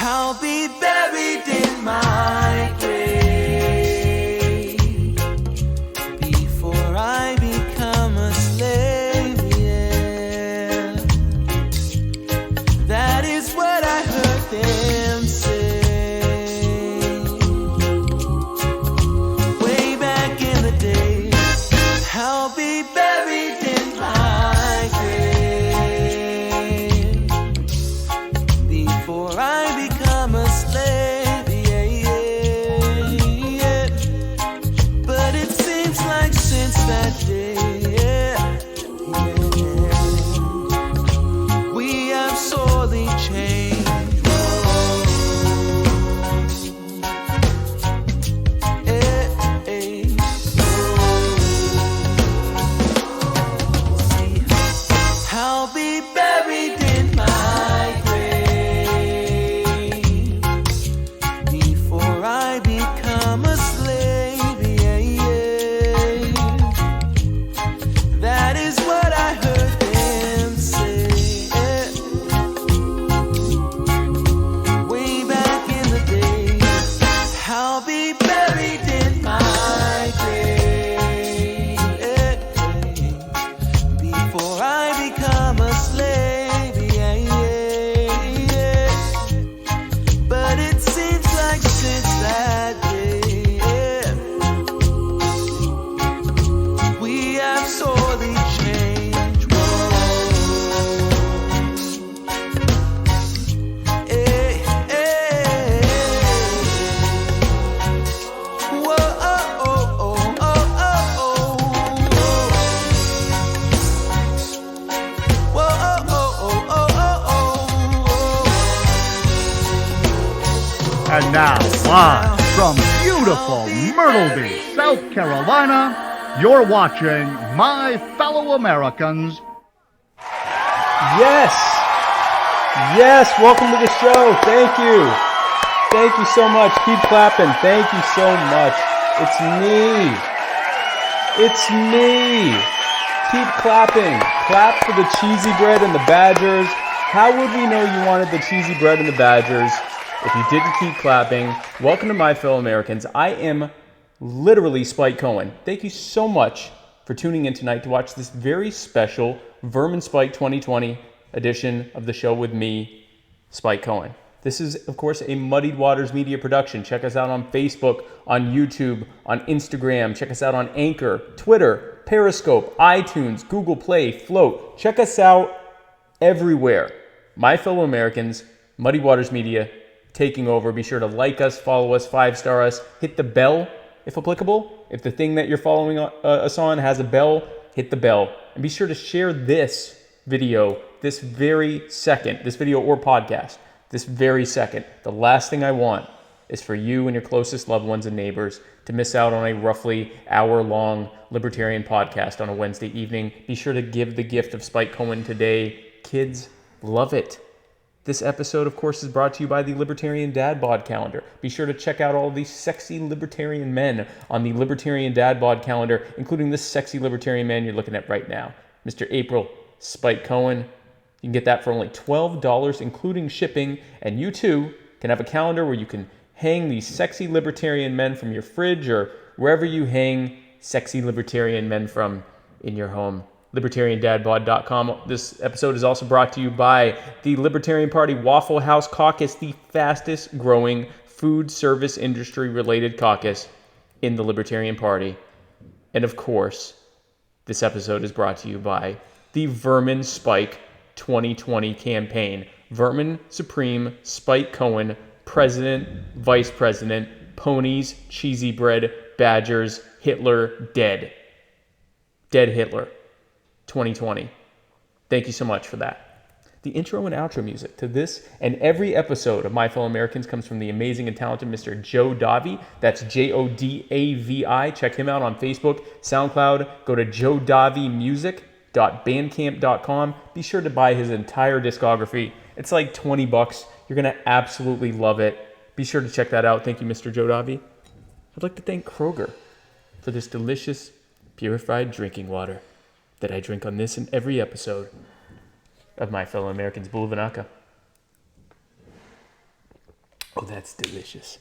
I'll be buried in my grave before I become a slave, yeah. That is what I heard them say way back in the day. I'll be buried in my grave before I become a slave, yeah, yeah, yeah. But it seems like since that day, yeah, yeah, we have sorely changed. Eh, eh, See, I'll be buried in my grave before I become a slave, yeah, yeah. That is what I heard them say way back in the day. I'll be buried in my grave before I become a slave, yeah, yeah, yeah. But it seems like since that day, yeah, we have sorely changed. Whoa. Eh, eh. Whoa, oh, oh, oh, oh, oh, oh. Whoa, oh, oh, oh, oh, oh, And now, live from beautiful Myrtle Beach, South Carolina, you're watching My Fellow Americans. Yes. Yes. Welcome to the show. Thank you. Thank you so much. Keep clapping. Thank you so much. It's me. It's me. Keep clapping. Clap for the cheesy bread and the Badgers. How would we know you wanted the cheesy bread and the Badgers if you didn't keep clapping? Welcome to My Fellow Americans. I am literally Spike Cohen. Thank you so much for tuning in tonight to watch this very special Vermin Spike 2020 edition of the show with me, Spike Cohen. This is, of course, a Muddied Waters Media production. Check us out on Facebook, on YouTube, on Instagram. Check us out on Anchor, Twitter, Periscope, iTunes, Google Play, Float. Check us out everywhere. My Fellow Americans, Muddied Waters Media, taking over. Be sure to like us, follow us, 5-star us, hit the bell if applicable. If the thing that you're following us on has a bell, hit the bell. And be sure to share this video this very second, this video or podcast, this very second. The last thing I want is for you and your closest loved ones and neighbors to miss out on a roughly hour-long Libertarian podcast on a Wednesday evening. Be sure to give the gift of Spike Cohen today. Kids love it. This episode, of course, is brought to you by the Libertarian Dad Bod Calendar. Be sure to check out all these sexy libertarian men on the Libertarian Dad Bod Calendar, including this sexy libertarian man you're looking at right now, Mr. April Spike Cohen. You can get that for only $12, including shipping, and you too can have a calendar where you can hang these sexy libertarian men from your fridge or wherever you hang sexy libertarian men from in your home. LibertarianDadBod.com. This episode is also brought to you by the Libertarian Party Waffle House Caucus, the fastest growing food service industry related caucus in the Libertarian Party. And of course, this episode is brought to you by the Vermin Spike 2020 campaign. Vermin Supreme Spike Cohen, President, Vice President, Ponies, Cheesy Bread, Badgers, Hitler, Dead. Dead Hitler. 2020. Thank you so much for that. The intro and outro music to this and every episode of My Fellow Americans comes from the amazing and talented Mr. Joe Davi. That's Jodavi. Check him out on Facebook, SoundCloud. Go to jodavimusic.bandcamp.com. Be sure to buy his entire discography. It's like $20. You're going to absolutely love it. Be sure to check that out. Thank you, Mr. Joe Davi. I'd like to thank Kroger for this delicious, purified drinking water that I drink on this and every episode of My Fellow Americans Bulavanaka. Oh, that's delicious.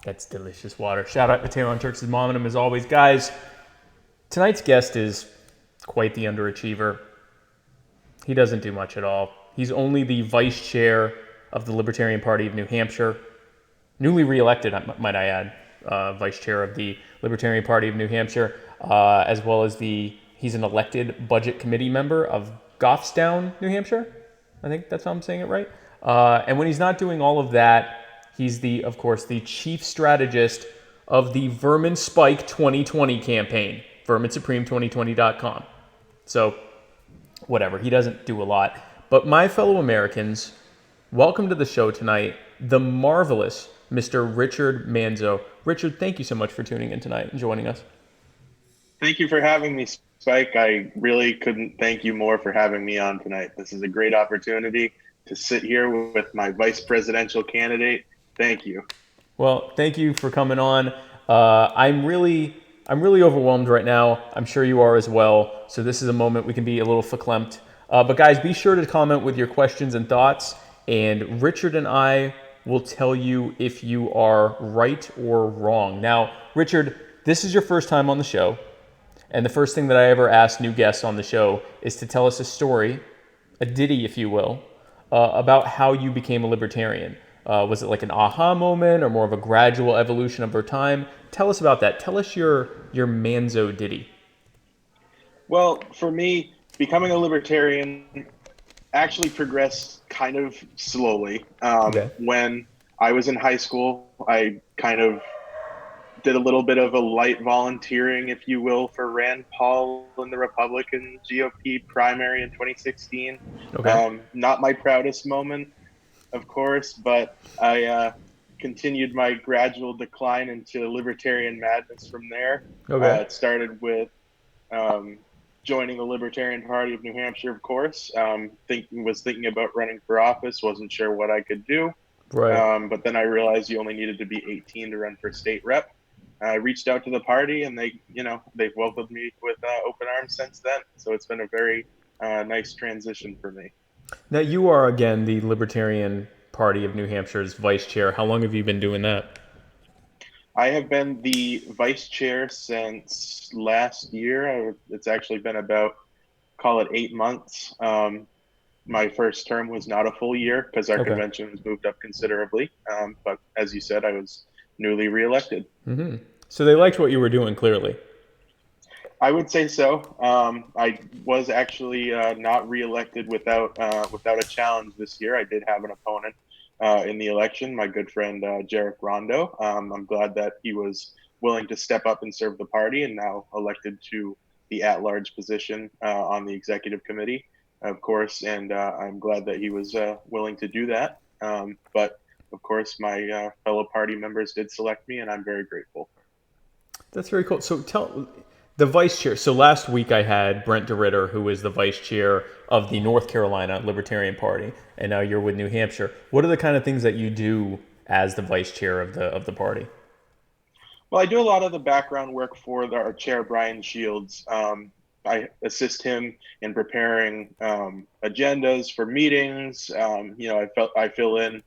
That's delicious water. Shout out to Taylor Turks' mom and him as always. Guys, tonight's guest is quite the underachiever. He doesn't do much at all. He's only the vice chair of the Libertarian Party of New Hampshire. Newly reelected, might I add, vice chair of the Libertarian Party of New Hampshire, as well as he's an elected budget committee member of Goffstown, New Hampshire. I think that's how I'm saying it right. And when he's not doing all of that, he's of course, the chief strategist of the Vermin Spike 2020 campaign, verminsupreme2020.com. So, whatever, he doesn't do a lot. But my fellow Americans, welcome to the show tonight, the marvelous Mr. Richard Manzo. Richard, thank you so much for tuning in tonight and joining us. Thank you for having me, Spike. I really couldn't thank you more for having me on tonight. This is a great opportunity to sit here with my vice presidential candidate. Thank you. Well, thank you for coming on. I'm really overwhelmed right now. I'm sure you are as well. So this is a moment we can be a little verklempt. But guys, be sure to comment with your questions and thoughts. And Richard and I will tell you if you are right or wrong. Now, Richard, this is your first time on the show. And the first thing that I ever ask new guests on the show is to tell us a story, a ditty, if you will, about how you became a libertarian. Was it like an aha moment or more of a gradual evolution over time? Tell us about that. Tell us your Manzo ditty. Well, for me, becoming a libertarian actually progressed kind of slowly. Okay. When I was in high school, I kind of did a little bit of a light volunteering, if you will, for Rand Paul in the Republican GOP primary in 2016. Okay. Not my proudest moment, of course, but I continued my gradual decline into libertarian madness from there. Okay. It started with joining the Libertarian Party of New Hampshire, of course. Was thinking about running for office, wasn't sure what I could do. Right. But then I realized you only needed to be 18 to run for state rep. I reached out to the party, and they've welcomed me with open arms since then. So it's been a very nice transition for me. Now, you are, again, the Libertarian Party of New Hampshire's vice chair. How long have you been doing that? I have been the vice chair since last year. It's actually been about, call it 8 months. My first term was not a full year because our conventions moved up considerably. But as you said, I was newly reelected. Mm-hmm. So they liked what you were doing, clearly. I would say so. I was actually not reelected without a challenge this year. I did have an opponent in the election, my good friend Jarek Rondo. I'm glad that he was willing to step up and serve the party, and now elected to the at-large position on the executive committee, of course. And I'm glad that he was willing to do that. But of course, my fellow party members did select me, and I'm very grateful. That's very cool. So tell the vice chair. So last week I had Brent DeRitter, who is the vice chair of the North Carolina Libertarian Party, and now you're with New Hampshire. What are the kind of things that you do as the vice chair of the party? Well, I do a lot of the background work for our chair, Brian Shields. I assist him in preparing agendas for meetings. I fill in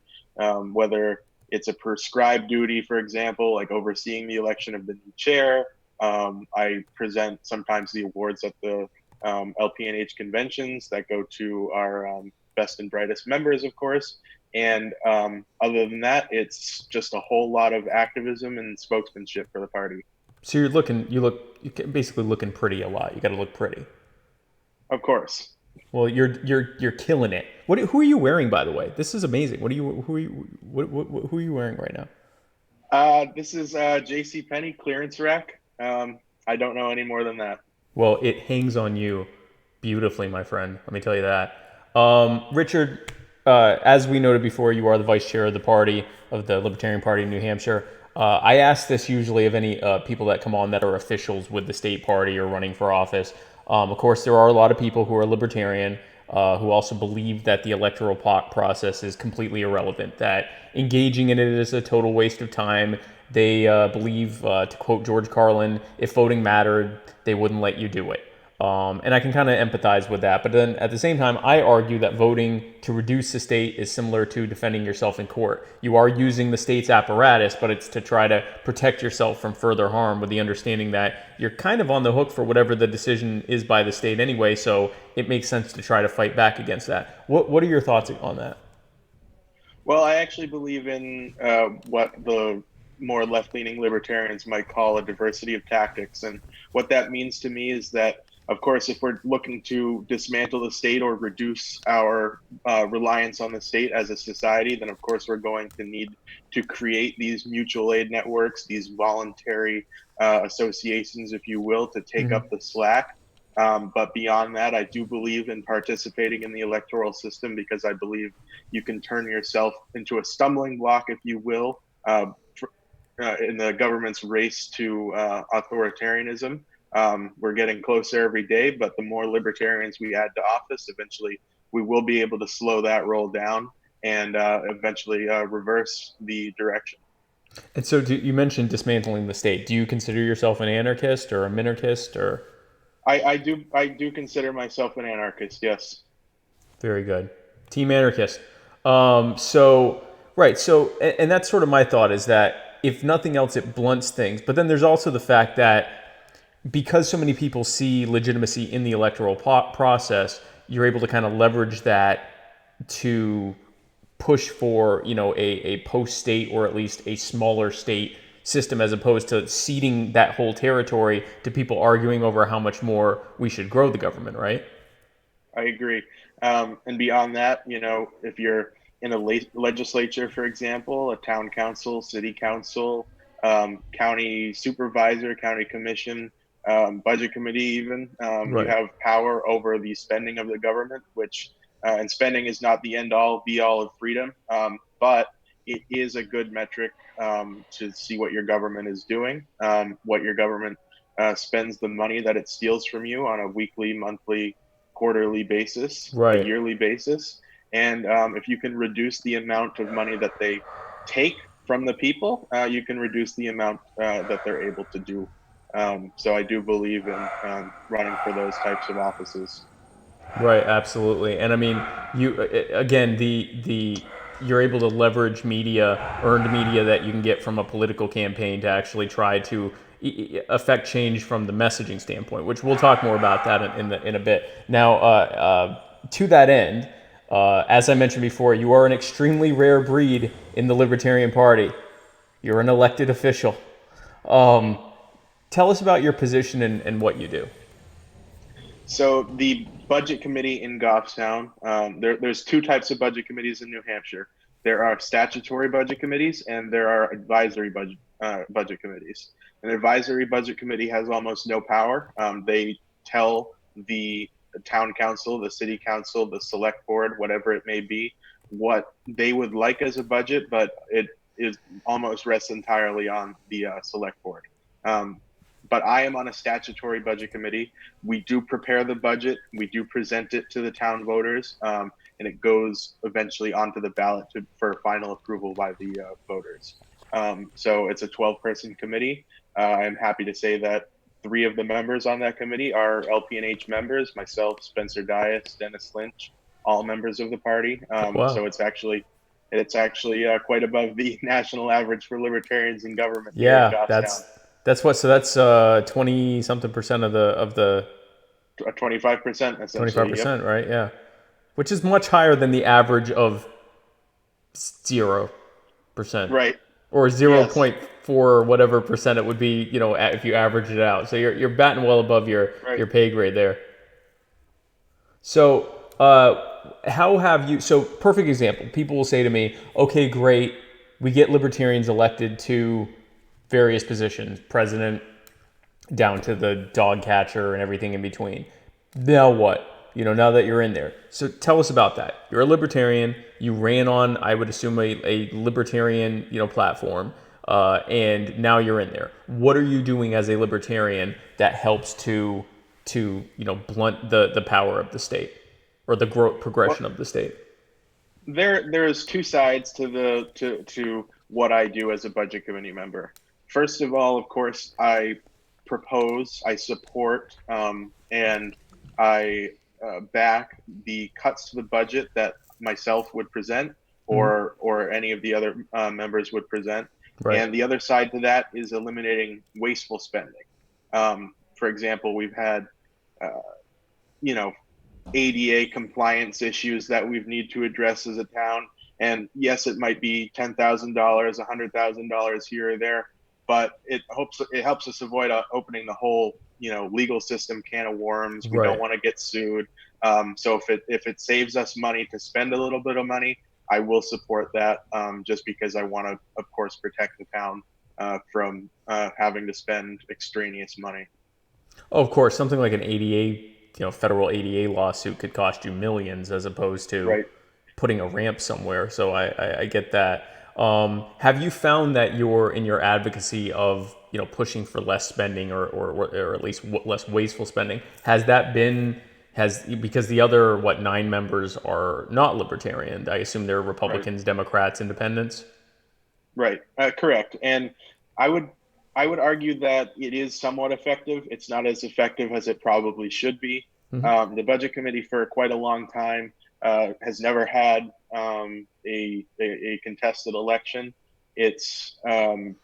whether it's a prescribed duty, for example, like overseeing the election of the new chair. I present sometimes the awards at the LPNH conventions that go to our best and brightest members, of course. And other than that, it's just a whole lot of activism and spokesmanship for the party. So you're basically looking pretty a lot. You got to look pretty. Of course. Well, you're killing it. Who are you wearing, by the way? This is amazing. Who are you wearing right now? This is JCPenney clearance rack. I don't know any more than that. Well, it hangs on you beautifully, my friend. Let me tell you that. Richard, as we noted before, you are the vice chair of the party, of the Libertarian Party in New Hampshire. I ask this usually of any people that come on that are officials with the state party or running for office. Of course, there are a lot of people who are libertarian who also believe that the electoral process is completely irrelevant, that engaging in it is a total waste of time. They believe, to quote George Carlin, if voting mattered, they wouldn't let you do it. And I can kind of empathize with that. But then at the same time, I argue that voting to reduce the state is similar to defending yourself in court. You are using the state's apparatus, but it's to try to protect yourself from further harm, with the understanding that you're kind of on the hook for whatever the decision is by the state anyway. So it makes sense to try to fight back against that. What are your thoughts on that? Well, I actually believe in what the more left-leaning libertarians might call a diversity of tactics. And what that means to me is that, of course, if we're looking to dismantle the state or reduce our reliance on the state as a society, then of course we're going to need to create these mutual aid networks, these voluntary associations, if you will, to take up the slack. But beyond that, I do believe in participating in the electoral system, because I believe you can turn yourself into a stumbling block, if you will, in the government's race to authoritarianism. We're getting closer every day, but the more libertarians we add to office, eventually we will be able to slow that roll down and eventually reverse the direction. And so you mentioned dismantling the state. Do you consider yourself an anarchist or a minarchist, or? I do consider myself an anarchist, yes. Very good. Team anarchist. Right. So, and that's sort of my thought, is that if nothing else, it blunts things. But then there's also the fact that because so many people see legitimacy in the electoral process, you're able to kind of leverage that to push for, a post-state, or at least a smaller state system, as opposed to ceding that whole territory to people arguing over how much more we should grow the government, right? I agree. And beyond that, if you're in a legislature, for example, a town council, city council, county supervisor, county commission, budget committee even, Right. You have power over the spending of the government, which, and spending is not the end all be all of freedom, but it is a good metric to see what your government is doing, what your government spends the money that it steals from you on a weekly, monthly, quarterly basis, Right. a yearly basis. And if you can reduce the amount of money that they take from the people, you can reduce the amount that they're able to do. So I do believe in running for those types of offices. Right, absolutely. And I mean, you again, you're able to leverage media, earned media that you can get from a political campaign, to actually try to affect change from the messaging standpoint, which we'll talk more about that in a bit. Now, to that end, as I mentioned before, you are an extremely rare breed in the Libertarian Party. You're an elected official. Tell us about your position and what you do. So the budget committee in Goffstown, there's two types of budget committees in New Hampshire. There are statutory budget committees and there are advisory budget committees. An advisory budget committee has almost no power. They tell the town council, the city council, the select board, whatever it may be, what they would like as a budget, but it is almost rests entirely on the select board. But I am on a statutory budget committee. We do prepare the budget. We do present it to the town voters, and it goes eventually onto the ballot for final approval by the voters. So it's a 12-person committee. I'm happy to say that 3 of the members on that committee are LPNH members, myself, Spencer Dias, Dennis Lynch, all members of the party. Wow. So it's actually quite above the national average for libertarians in government. Yeah, that's 20-something% of the 25%, essentially. 25%, right? Yeah, which is much higher than the average of 0%, right? Or 0.4 whatever percent it would be, if you average it out. So you're batting well above your pay grade there. So how have you? So perfect example. People will say to me, "Okay, great, we get libertarians elected to various positions, president down to the dog catcher and everything in between. Now what? Now that you're in there." So tell us about that. You're a libertarian. You ran on, I would assume, a libertarian, platform, and now you're in there. What are you doing as a libertarian that helps to blunt the power of the state, or the growth progression of the state? There's two sides to what I do as a budget committee member. First of all, of course, I support and I back the cuts to the budget that myself would present, or any of the other members would present. Right. And the other side to that is eliminating wasteful spending. For example, we've had, you know, ADA compliance issues that we need to address as a town. And yes, it might be $10,000, $100,000 here or there, but it helps us avoid opening the whole, legal system can of worms. We Right. don't want to get sued. So if it saves us money to spend a little bit of money, I will support that, just because I want to, of course, protect the town from having to spend extraneous money. Oh, of course, something like an ADA, federal ADA lawsuit could cost you millions as opposed to Right. putting a ramp somewhere. So I get that. Have you found that you're in your advocacy of pushing for less spending or at least less wasteful spending? Has that been because the other 9 members are not libertarian? I assume they're Republicans, Right. Democrats, Independents. Right. Correct. And I would argue that it is somewhat effective. It's not as effective as it probably should be. The budget committee for quite a long time has never had a contested election. It's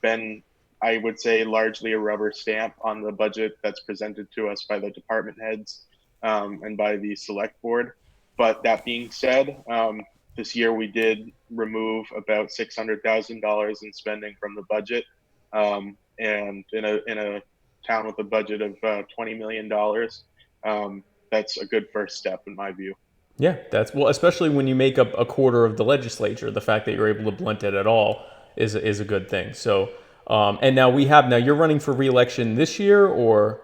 been, I would say, largely a rubber stamp on the budget that's presented to us by the department heads and by the select board. But that being said, this year we did remove about $600,000 in spending from the budget, and in a town with a budget of $20 million, that's a good first step in my view. Yeah, especially when you make up a quarter of the legislature, the fact that you're able to blunt it at all is a good thing. So, and now you're running for re-election this year, or?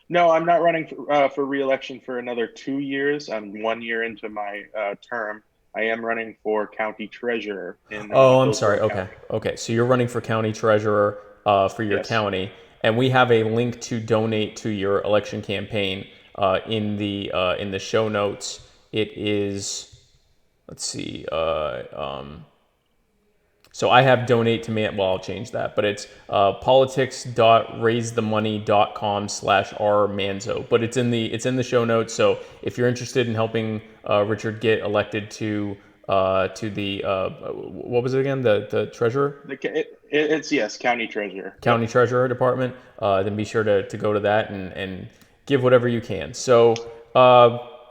No, I'm not running for re-election for another 2 years. I'm 1 year into my term. I am running for county treasurer in I'm sorry. Hillsborough County. Okay. So you're running for county treasurer for your Yes. county, and we have a link to donate to your election campaign in the show notes. It is, let's see. So I have donate to me. Well, I'll change that, but it's politics.raisethemoney.com/rmanzo. But it's in the show notes. So if you're interested in helping Richard get elected to the what was it again? The treasurer? It's yes, county treasurer. County treasurer department, then be sure to go to that and give whatever you can. So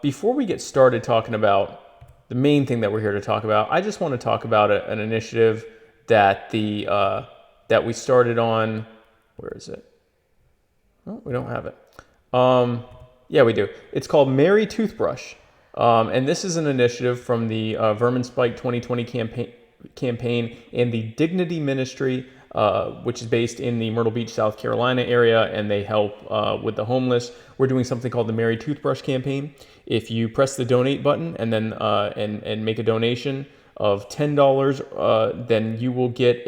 before we get started talking about the main thing that we're here to talk about, I just want to talk about an initiative that that we started on. Where is it? Oh, we don't have it. Yeah, we do. It's called Merry Toothbrush. And this is an initiative from the Vermin Spike 2020 campaign and the Dignity Ministry, which is based in the Myrtle Beach, South Carolina area, and they help with the homeless. We're doing something called the Merry Toothbrush campaign. If you press the donate button and then and make a donation of $10, then you will get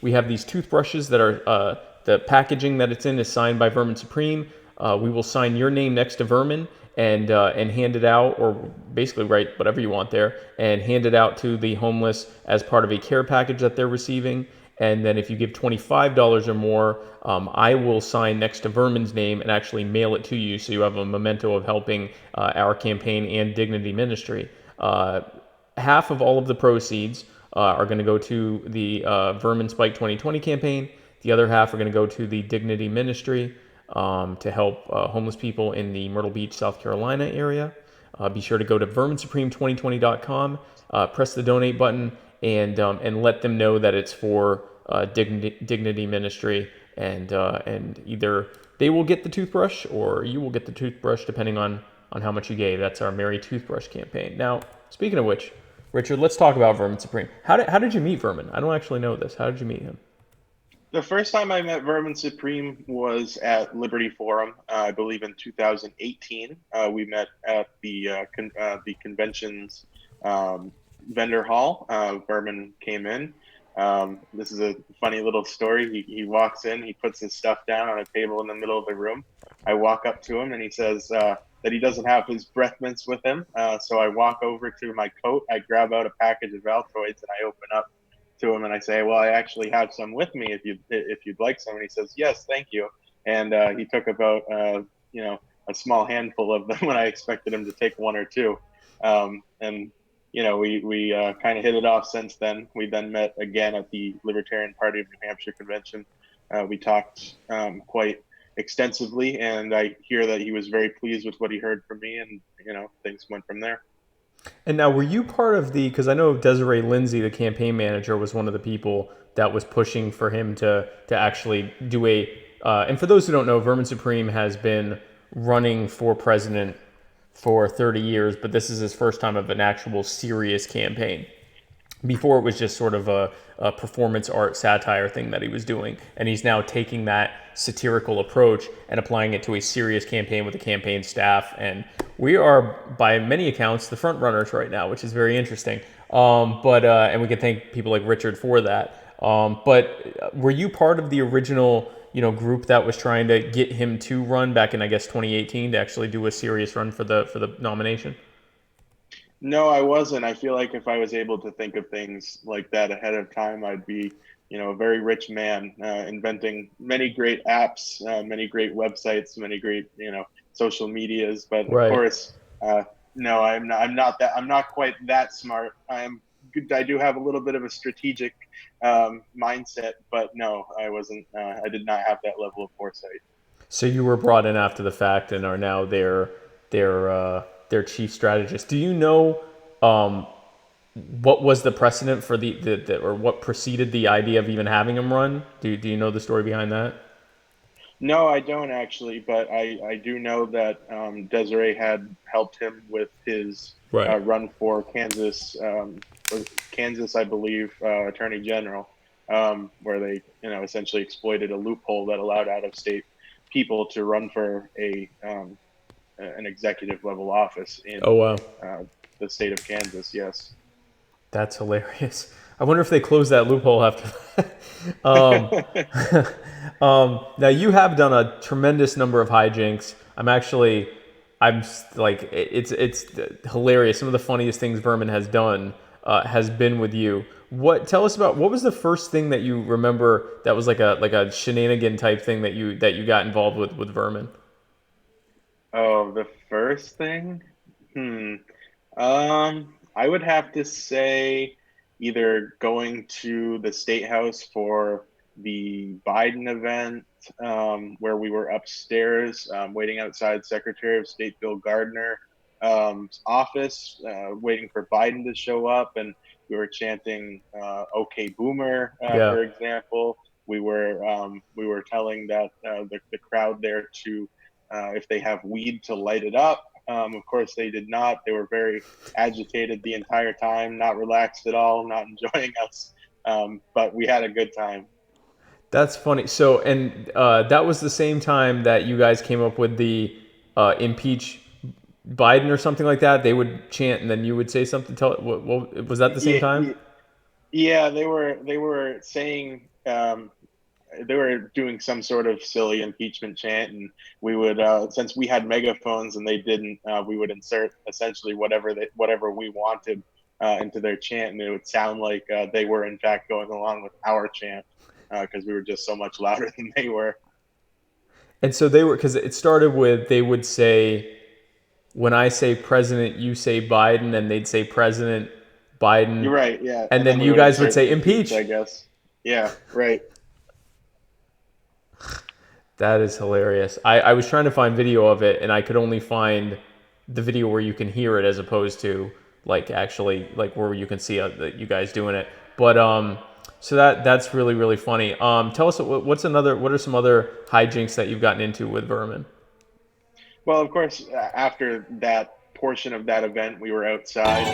we have these toothbrushes that are the packaging that it's in is signed by Vermin Supreme. We will sign your name next to Vermin and hand it out, or basically write whatever you want there, and hand it out to the homeless as part of a care package that they're receiving. And then if you give $25 or more, I will sign next to Vermin's name and actually mail it to you, so you have a memento of helping our campaign and Dignity Ministry. Half of all of the proceeds are going to go to the Vermin Spike 2020 campaign. The other half are going to go to the Dignity Ministry to help homeless people in the Myrtle Beach, South Carolina area. Be sure to go to verminsupreme2020.com, press the donate button, and let them know that it's for Dignity Ministry, and either they will get the toothbrush or you will get the toothbrush, depending on how much you gave. That's our Merry Toothbrush campaign. Now, speaking of which, Richard, let's talk about Vermin Supreme. How did you meet Vermin? I don't actually know this. How did you meet him? The first time I met Vermin Supreme was at Liberty Forum, I believe in 2018. We met at the convention's vendor hall. Vermin came in. This is a funny little story. He walks in, he puts his stuff down on a table in the middle of the room. I walk up to him and he says that he doesn't have his breath mints with him. So I walk over to my coat, I grab out a package of Altoids, and I open up to him and I say, well, I actually have some with me if you'd like some. And he says, yes, thank you. And he took about a small handful of them when I expected him to take one or two. And we kind of hit it off since then. We then met again at the Libertarian Party of New Hampshire convention. We talked quite extensively, and I hear that he was very pleased with what he heard from me, and things went from there. And now, were you part of because I know Desiree Lindsay, the campaign manager, was one of the people that was pushing for him to actually do and for those who don't know, Vermin Supreme has been running for president for 30 years, but this is his first time of an actual serious campaign. Before, it was just sort of a performance art satire thing that he was doing, and he's now taking that satirical approach and applying it to a serious campaign with a campaign staff. And we are, by many accounts, the front runners right now, which is very interesting. And we can thank people like Richard for that. But were you part of the original, group that was trying to get him to run back in, I guess, 2018 to actually do a serious run for the nomination? No, I wasn't. I feel like if I was able to think of things like that ahead of time, I'd be, a very rich man, inventing many great apps, many great websites, many great, social medias. But Right. Of course, no, I'm not that. I'm not quite that smart. I do have a little bit of a strategic mindset, but no, I wasn't. I did not have that level of foresight. So you were brought in after the fact and are now their chief strategist. Do you know what was the precedent for or what preceded the idea of even having him run? Do you know the story behind that? No, I don't actually, but I do know that Desiree had helped him with his Right. run for Kansas, I believe, Attorney General, where they essentially exploited a loophole that allowed out-of-state people to run for an executive level office in Oh, wow. the state of Kansas. Yes. That's hilarious. I wonder if they closed that loophole after that. Now you have done a tremendous number of hijinks. I'm like, it's hilarious. Some of the funniest things Vermin has done has been with you. Tell us about what was the first thing that you remember that was like a shenanigan type thing that you got involved with Vermin? Oh, the first thing? I would have to say either going to the State House for the Biden event, where we were upstairs waiting outside Secretary of State Bill Gardner's office, waiting for Biden to show up, and we were chanting "Okay, Boomer," Yeah. for example. We were telling that the crowd there to if they have weed to light it up. Of course, they did not. They were very agitated the entire time, not relaxed at all, not enjoying us. But we had a good time. That's funny. So, and that was the same time that you guys came up with the impeach Biden or something like that. They would chant, and then you would say something. What was that the same time? Yeah, they were saying they were doing some sort of silly impeachment chant, and we would since we had megaphones and they didn't, we would insert essentially whatever we wanted into their chant, and it would sound like they were in fact going along with our chant because we were just so much louder than they were. And so they were, because it started with, they would say, when I say president, you say Biden, and they'd say President Biden. You're right, yeah. And then you guys would say impeach. I guess. Yeah, right. That is hilarious. I was trying to find video of it, and I could only find the video where you can hear it as opposed to like actually like where you can see you guys doing it. But so that's really, really funny. Tell us what are some other hijinks that you've gotten into with Vermin? Well, of course, after that portion of that event, we were outside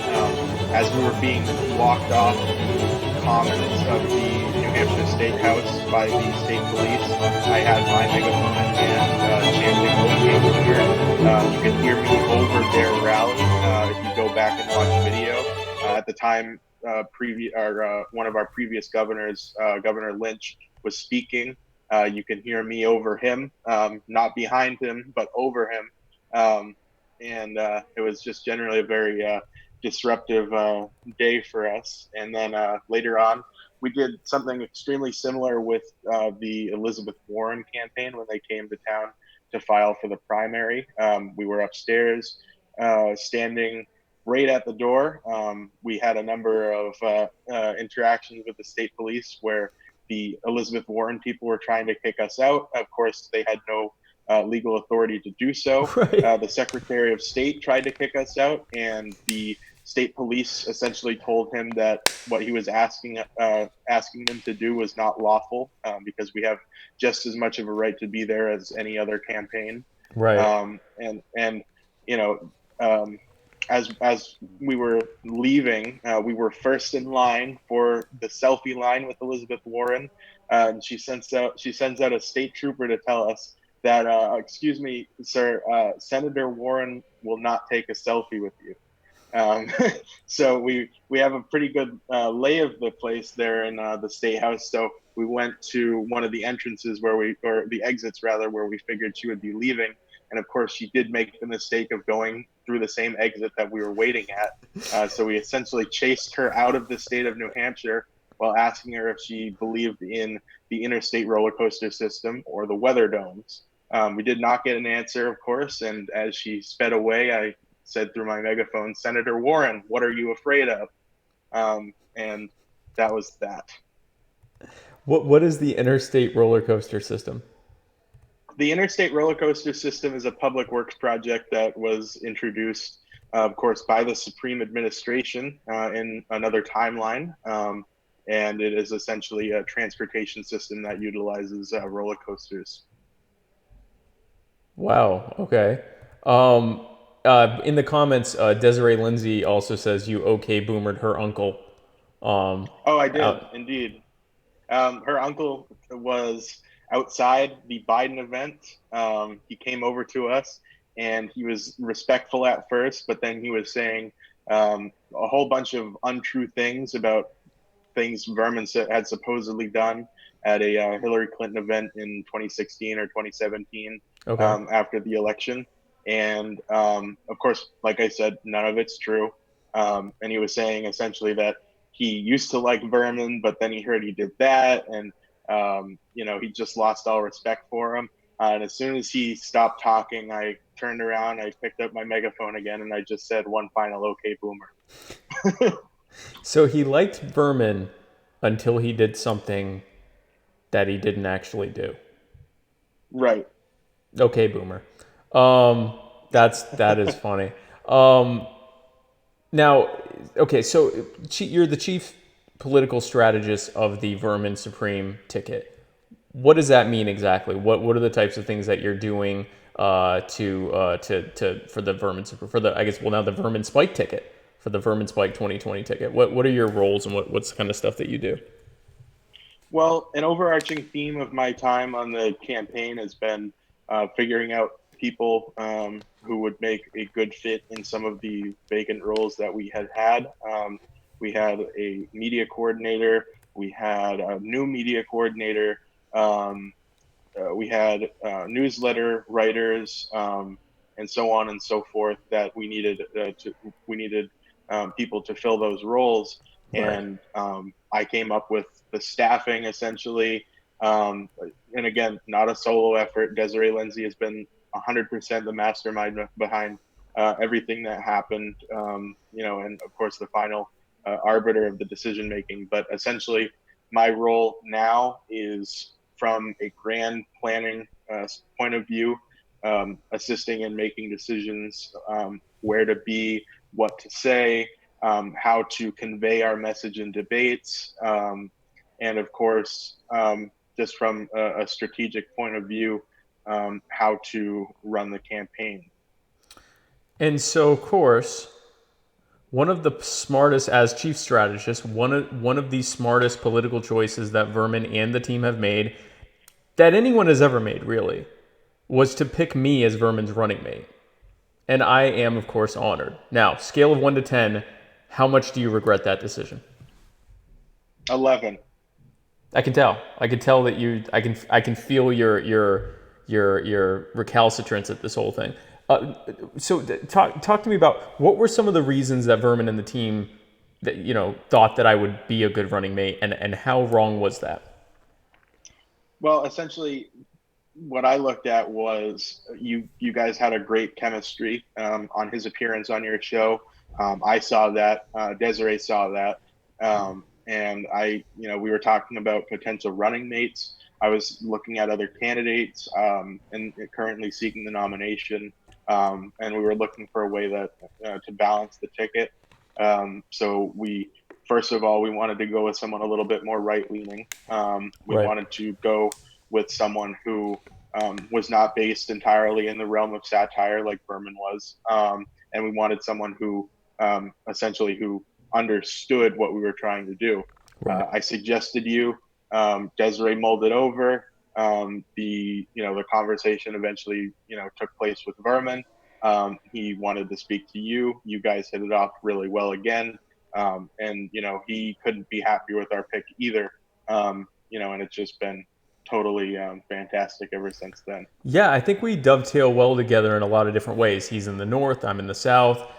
as we were being walked off the commons of the New Hampshire State House by the state police. I had my megaphone in hand, chanting "Okay, Boomer." You can hear me over their rally if you go back and watch video. At the time, one of our previous governors, Governor Lynch, was speaking. You can hear me over him, not behind him, but over him. And it was just generally a very disruptive day for us. And then later on, we did something extremely similar with the Elizabeth Warren campaign when they came to town to file for the primary. We were upstairs, standing right at the door. We had a number of interactions with the state police where the Elizabeth Warren people were trying to kick us out. Of course, they had no legal authority to do so. Right. The Secretary of State tried to kick us out, and the state police essentially told him that what he was asking them to do was not lawful, because we have just as much of a right to be there as any other campaign. Right. And you know, as we were leaving, we were first in line for the selfie line with Elizabeth Warren. And she sends out a state trooper to tell us that, excuse me, sir, Senator Warren will not take a selfie with you. So we have a pretty good lay of the place there in the State House. So we went to one of the entrances or the exits rather, where we figured she would be leaving. And of course, she did make the mistake of going through the same exit that we were waiting at. So we essentially chased her out of the state of New Hampshire while asking her if she believed in the interstate roller coaster system or the weather domes. We did not get an answer, of course. And as she sped away, I said through my megaphone, "Senator Warren, what are you afraid of?" And that was that. What is the interstate roller coaster system? The interstate roller coaster system is a public works project that was introduced, of course, by the Supreme Administration in another timeline. And it is essentially a transportation system that utilizes roller coasters. Wow. Okay. In the comments, Desiree Lindsay also says you okay boomered her uncle. Oh, I did, indeed. Her uncle was outside the Biden event. He came over to us, and he was respectful at first, but then he was saying a whole bunch of untrue things about things Vermin had supposedly done at a Hillary Clinton event in 2016 or 2017, Okay. after the election. And of course, like I said, none of it's true. And he was saying essentially that he used to like Vermin, but then he heard he did that, and he just lost all respect for him. And as soon as he stopped talking, I turned around, I picked up my megaphone again, and I just said one final "Okay, boomer." So he liked Vermin until he did something that he didn't actually do. Right. Okay, boomer. That is funny. Now, okay, so you're the chief political strategist of the Vermin Supreme ticket. What does that mean exactly? What are the types of things that you're doing for the Vermin now the Vermin Spike ticket, for the Vermin Spike 2020 ticket? What are your roles, and what's the kind of stuff that you do? Well, an overarching theme of my time on the campaign has been figuring out people who would make a good fit in some of the vacant roles that we had. We had a media coordinator. We had a new media coordinator. We had newsletter writers, and so on and so forth, that we needed people to fill those roles. Right. And I came up with the staffing essentially. And again, not a solo effort. Desiree Lindsay has been 100% the mastermind behind everything that happened, and of course the final arbiter of the decision making. But essentially, my role now is from a grand planning point of view, assisting in making decisions, where to be, what to say, how to convey our message in debates, and of course, just from a strategic point of view, how to run the campaign. And so, of course, one of the smartest, as chief strategist, one of the smartest political choices that Vermin and the team have made, that anyone has ever made, really, was to pick me as Vermin's running mate. And I am, of course, honored. Now, scale of 1 to 10, how much do you regret that decision? 11. I can tell. I can tell that you. I can feel your recalcitrance at this whole thing. So talk to me about what were some of the reasons that Vermin and the team that thought that I would be a good running mate, and how wrong was that? Well, essentially, what I looked at was you guys had a great chemistry on his appearance on your show. I saw that. Desiree saw that. And we were talking about potential running mates. I was looking at other candidates and currently seeking the nomination. And we were looking for a way that to balance the ticket. So first of all, we wanted to go with someone a little bit more right leaning. We Right. wanted to go with someone who was not based entirely in the realm of satire like Vermin was. And we wanted someone who essentially who understood what we were trying to do. Right. I suggested you. Desiree mulled it over. The conversation eventually took place with Vermin. He wanted to speak to you. You guys hit it off really well again. And he couldn't be happier with our pick either. And it's just been totally fantastic ever since then. Yeah, I think we dovetail well together in a lot of different ways. He's in the north, I'm in the south.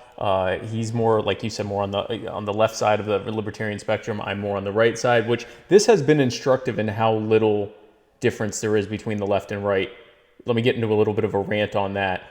He's more, like you said, more on the left side of the libertarian spectrum. I'm more on the right side, which this has been instructive in how little difference there is between the left and right. Let me get into a little bit of a rant on that.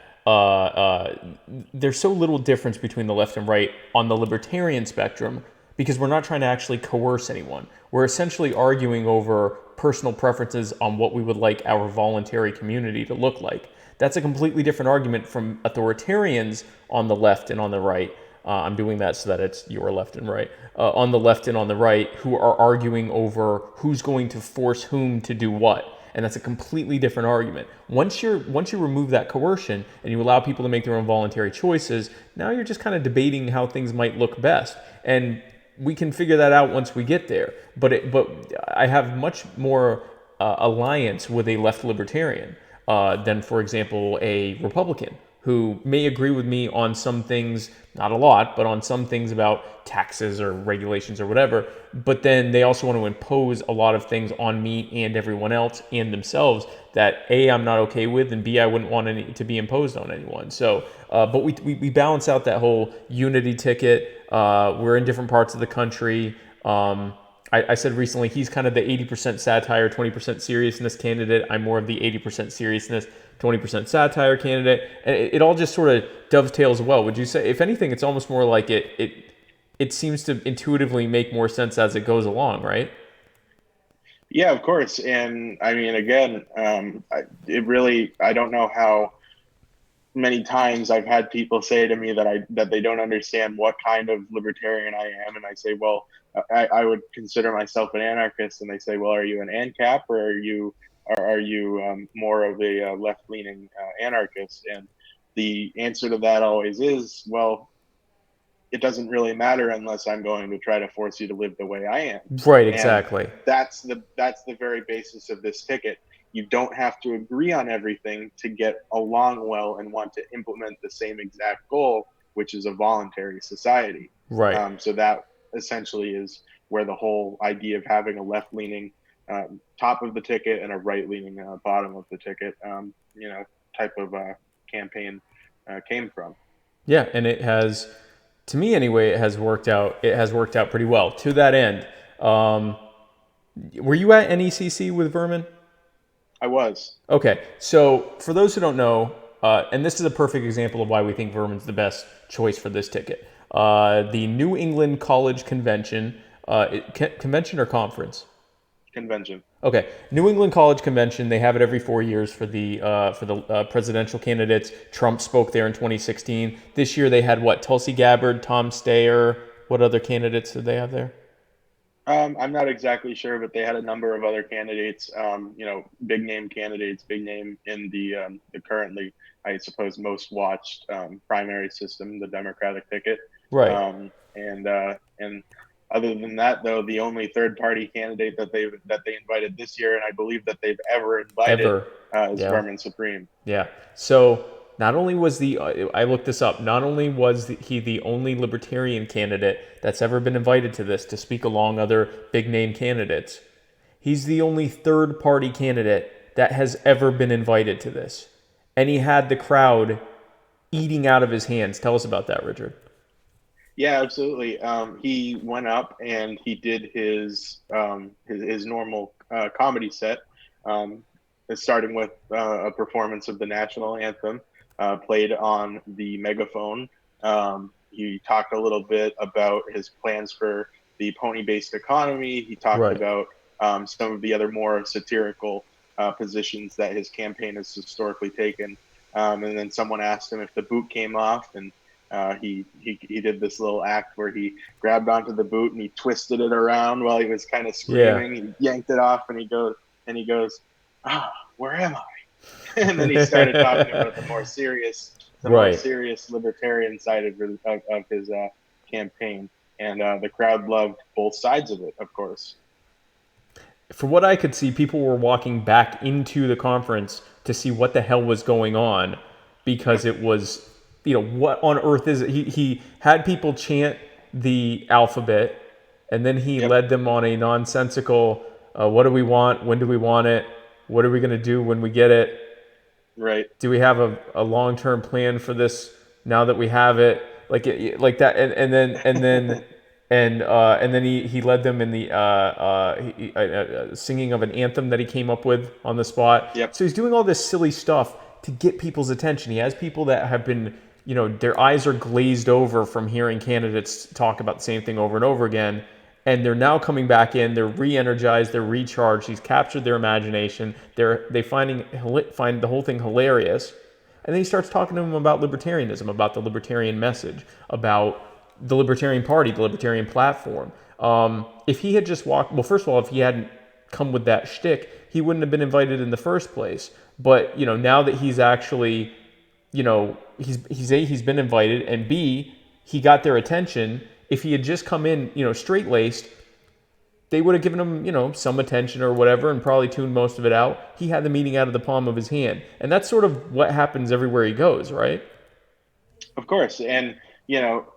There's so little difference between the left and right on the libertarian spectrum because we're not trying to actually coerce anyone. We're essentially arguing over personal preferences on what we would like our voluntary community to look like. That's a completely different argument from authoritarians on the left and on the right. I'm doing that so that it's your left and right. On the left and on the right, who are arguing over who's going to force whom to do what. And that's a completely different argument. Once you remove that coercion and you allow people to make their own voluntary choices, now you're just kind of debating how things might look best. And we can figure that out once we get there. But I have much more alliance with a left libertarian than, for example, a Republican who may agree with me on some things, not a lot, but on some things about taxes or regulations or whatever. But then they also want to impose a lot of things on me and everyone else and themselves that A, I'm not okay with, and B, I wouldn't want any to be imposed on anyone. So, but we balance out that whole unity ticket. We're in different parts of the country. I said recently he's kind of the 80% satire, 20% seriousness candidate. I'm more of the 80% seriousness, 20% satire candidate. And it all just sort of dovetails well. Would you say, if anything, it's almost more like it seems to intuitively make more sense as it goes along, right? Yeah, of course. And I mean, again, I don't know how many times I've had people say to me that they don't understand what kind of libertarian I am, and I say, well, I would consider myself an anarchist, and they say, well, are you an ANCAP or are you more of a left-leaning anarchist? And the answer to that always is, well, it doesn't really matter unless I'm going to try to force you to live the way I am. Right, exactly. And that's the very basis of this ticket. You don't have to agree on everything to get along well and want to implement the same exact goal, which is a voluntary society. Right. So that essentially is where the whole idea of having a left-leaning top of the ticket and a right-leaning bottom of the ticket, type of campaign came from. Yeah, and it has, to me anyway, it has worked out. It has worked out pretty well. To that end, were you at NECC with Vermin? I was. Okay, so for those who don't know, and this is a perfect example of why we think Vermin's the best choice for this ticket. The New England College Convention, convention or conference? Convention. Okay, New England College Convention. They have it every 4 years for the presidential candidates. Trump spoke there in 2016. This year they had what? Tulsi Gabbard, Tom Steyer. What other candidates did they have there? I'm not exactly sure, but they had a number of other candidates. Big name candidates, big name in the currently, I suppose, most watched primary system, the Democratic ticket. Right. And other than that, though, the only third party candidate that they invited this year, and I believe that they've ever invited, is Yeah. Vermin Supreme. Yeah. So not only was I looked this up, not only was he the only libertarian candidate that's ever been invited to this to speak along other big name candidates, he's the only third party candidate that has ever been invited to this. And he had the crowd eating out of his hands. Tell us about that, Richard. Yeah, absolutely. He went up and he did his normal comedy set. starting with a performance of the national anthem played on the megaphone. He talked a little bit about his plans for the pony-based economy. He talked Right. about some of the other more satirical positions that his campaign has historically taken. And then someone asked him if the boot came off, and he did this little act where he grabbed onto the boot and he twisted it around while he was kind of screaming. He yanked it off, and he goes, where am I? And then he started talking about the more serious libertarian side of his campaign, and the crowd loved both sides of it, of course. For what I could see, people were walking back into the conference to see what the hell was going on, because it was, what on earth is it? He had people chant the alphabet, and then he led them on a nonsensical, what do we want? When do we want it? What are we going to do when we get it? Right. Do we have a long-term plan for this now that we have it? Like that, and then he led them in the singing of an anthem that he came up with on the spot. Yep. So he's doing all this silly stuff to get people's attention. He has people that have been, their eyes are glazed over from hearing candidates talk about the same thing over and over again. And they're now coming back in. They're re-energized. They're recharged. He's captured their imagination. They find the whole thing hilarious. And then he starts talking to them about libertarianism, about the libertarian message, about the Libertarian Party, the Libertarian platform. If he had just first of all, if he hadn't come with that shtick, he wouldn't have been invited in the first place. But now that he's actually, he's been invited, and B, he got their attention. If he had just come in, straight-laced, they would have given him, some attention or whatever, and probably tuned most of it out. He had the meeting out of the palm of his hand. And that's sort of what happens everywhere he goes, right? Of course. And,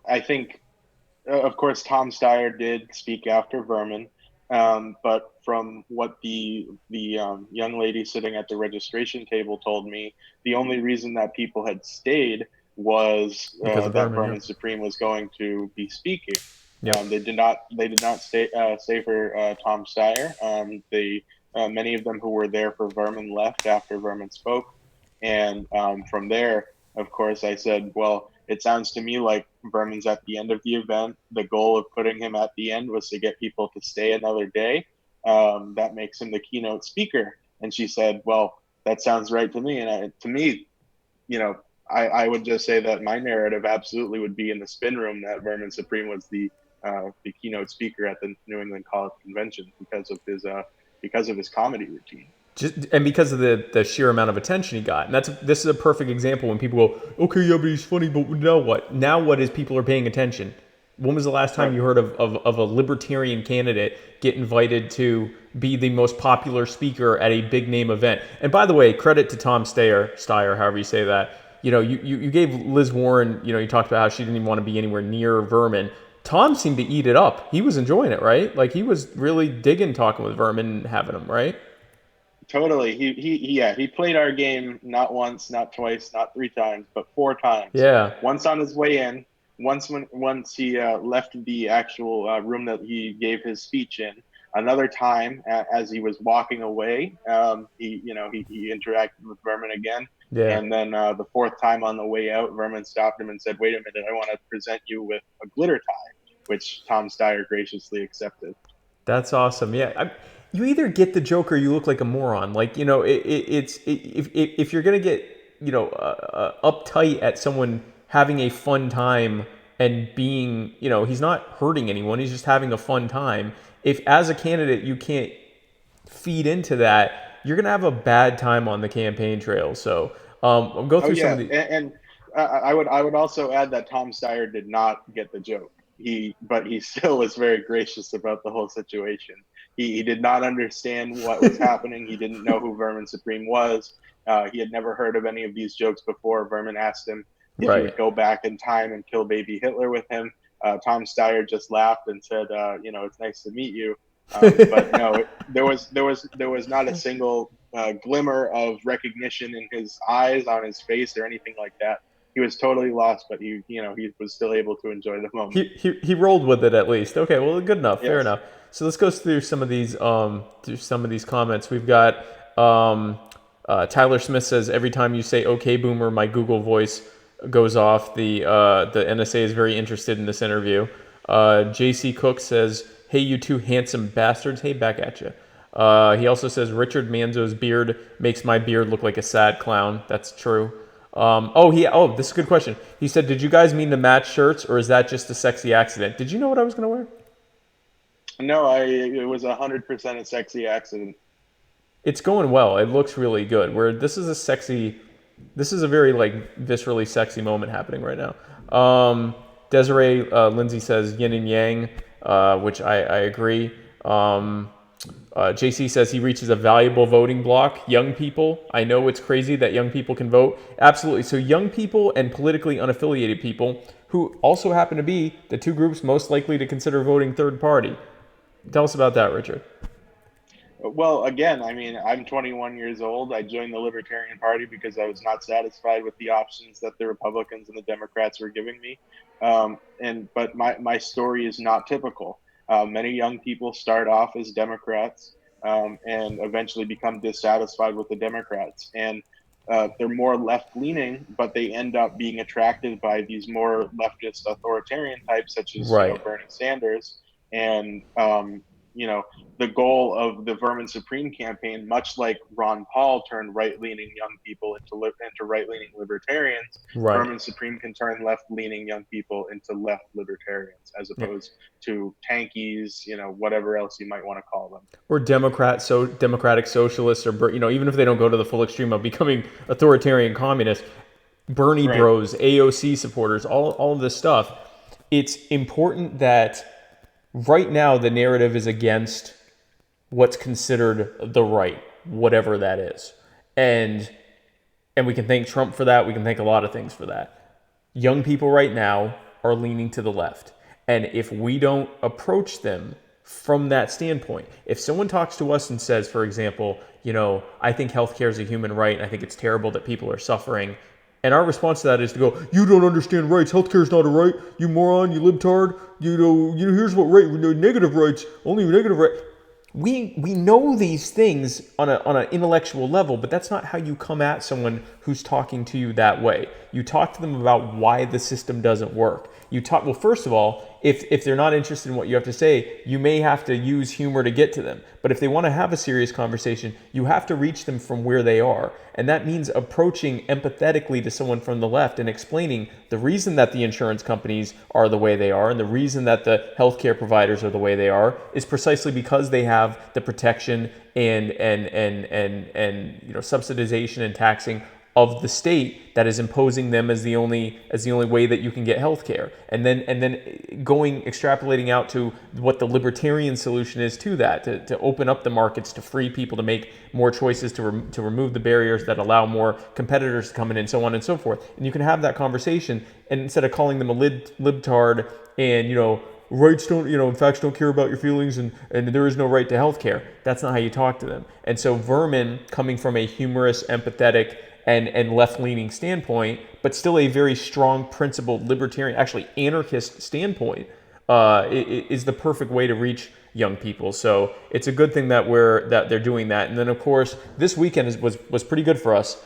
I think, of course, Tom Steyer did speak after Vermin. But from what the young lady sitting at the registration table told me, the only reason that people had stayed was that Vermin Supreme was going to be speaking. Yep. They did not stay for Tom Steyer. Many of them who were there for Vermin left after Vermin spoke, and from there, of course, I said, well, it sounds to me like Vermin's at the end of the event. The goal of putting him at the end was to get people to stay another day. That makes him the keynote speaker. And she said, well, that sounds right to me. And to me, I would just say that my narrative absolutely would be in the spin room that Vermin Supreme was the keynote speaker at the New England College Convention because of his comedy routine. And because of the sheer amount of attention he got. And this is a perfect example when people go, okay, yeah, but he's funny, but now what? Now what is people are paying attention? When was the last time you heard of a libertarian candidate get invited to be the most popular speaker at a big name event? And by the way, credit to Tom Steyer, however you say that. You gave Liz Warren, you talked about how she didn't even want to be anywhere near Vermin. Tom seemed to eat it up. He was enjoying it, right? Like he was really digging talking with Vermin and having him, right? Totally. He played our game not once, not twice, not 3 times, but 4 times. Yeah. Once on his way in, once he left the actual room that he gave his speech in. Another time, as he was walking away, he interacted with Vermin again. Yeah. And then the 4th time on the way out, Vermin stopped him and said, "Wait a minute, I want to present you with a glitter tie," which Tom Steyer graciously accepted. That's awesome. Yeah. You either get the joke or you look like a moron. Like, if you're going to get, uptight at someone having a fun time and being, he's not hurting anyone. He's just having a fun time. If as a candidate, you can't feed into that, you're going to have a bad time on the campaign trail. So I'll go through some of the... And I would also add that Tom Steyer did not get the joke. But he still was very gracious about the whole situation. He did not understand what was happening. He didn't know who Vermin Supreme was. He had never heard of any of these jokes before. Vermin asked him if he would go back in time and kill baby Hitler with him. Tom Steyer just laughed and said, "It's nice to meet you." But no, there was not a single glimmer of recognition in his eyes, on his face, or anything like that. He was totally lost, but he was still able to enjoy the moment. He rolled with it at least. Okay, well, good enough, fair enough. So let's go through some of these comments. We've got Tyler Smith says, every time you say "Okay, Boomer," my Google voice goes off. The NSA is very interested in this interview. JC Cook says, "Hey, you two handsome bastards." Hey, back at you. He also says, Richard Manzo's beard makes my beard look like a sad clown. That's true. This is a good question. He said, did you guys mean to match shirts, or is that just a sexy accident? Did you know what I was going to wear? No, it was 100% a sexy accident. It's going well. It looks really good. This is a very like viscerally sexy moment happening right now. Desiree Lindsay says yin and yang, which I agree. JC says he reaches a valuable voting block. Young people. I know it's crazy that young people can vote. Absolutely. So young people and politically unaffiliated people, who also happen to be the two groups most likely to consider voting third party. Tell us about that, Richard. Well, again, I mean, I'm 21 years old. I joined the Libertarian Party because I was not satisfied with the options that the Republicans and the Democrats were giving me. But my story is not typical. Many young people start off as Democrats and eventually become dissatisfied with the Democrats. And they're more left-leaning, but they end up being attracted by these more leftist authoritarian types, such as Bernie Sanders. And, the goal of the Vermin Supreme campaign, much like Ron Paul turned right-leaning young people into right-leaning libertarians, Vermin Supreme can turn left-leaning young people into left libertarians, as opposed to tankies, whatever else you might want to call them. Or democratic socialists, or, even if they don't go to the full extreme of becoming authoritarian communists, Bernie bros, AOC supporters, all of this stuff. It's important that right now the narrative is against what's considered the right, whatever that is. And we can thank Trump for that. We can thank a lot of things for that. Young people right now are leaning to the left. And if we don't approach them from that standpoint, if someone talks to us and says, for example, I think healthcare is a human right, and I think it's terrible that people are suffering, and our response to that is to go, you don't understand rights. Healthcare is not a right. You moron. You libtard. Here's what right. Negative rights. Only negative rights. We know these things on an intellectual level, but that's not how you come at someone who's talking to you that way. You talk to them about why the system doesn't work. Well, first of all, if they're not interested in what you have to say, you may have to use humor to get to them. But if they want to have a serious conversation, you have to reach them from where they are. And that means approaching empathetically to someone from the left and explaining the reason that the insurance companies are the way they are and the reason that the healthcare providers are the way they are is precisely because they have the protection and subsidization and taxing of the state that is imposing them as the only way that you can get health care. And then extrapolating out to what the libertarian solution is to that, to open up the markets, to free people, to make more choices, to remove the barriers that allow more competitors to come in, and so on and so forth. And you can have that conversation, and instead of calling them a libtard and, rights don't, facts don't care about your feelings, and there is no right to health care. That's not how you talk to them. And so Vermin, coming from a humorous, empathetic, and left-leaning standpoint, but still a very strong, principled, libertarian, actually anarchist standpoint, is the perfect way to reach young people. So it's a good thing that they're doing that. And then, of course, this weekend was pretty good for us.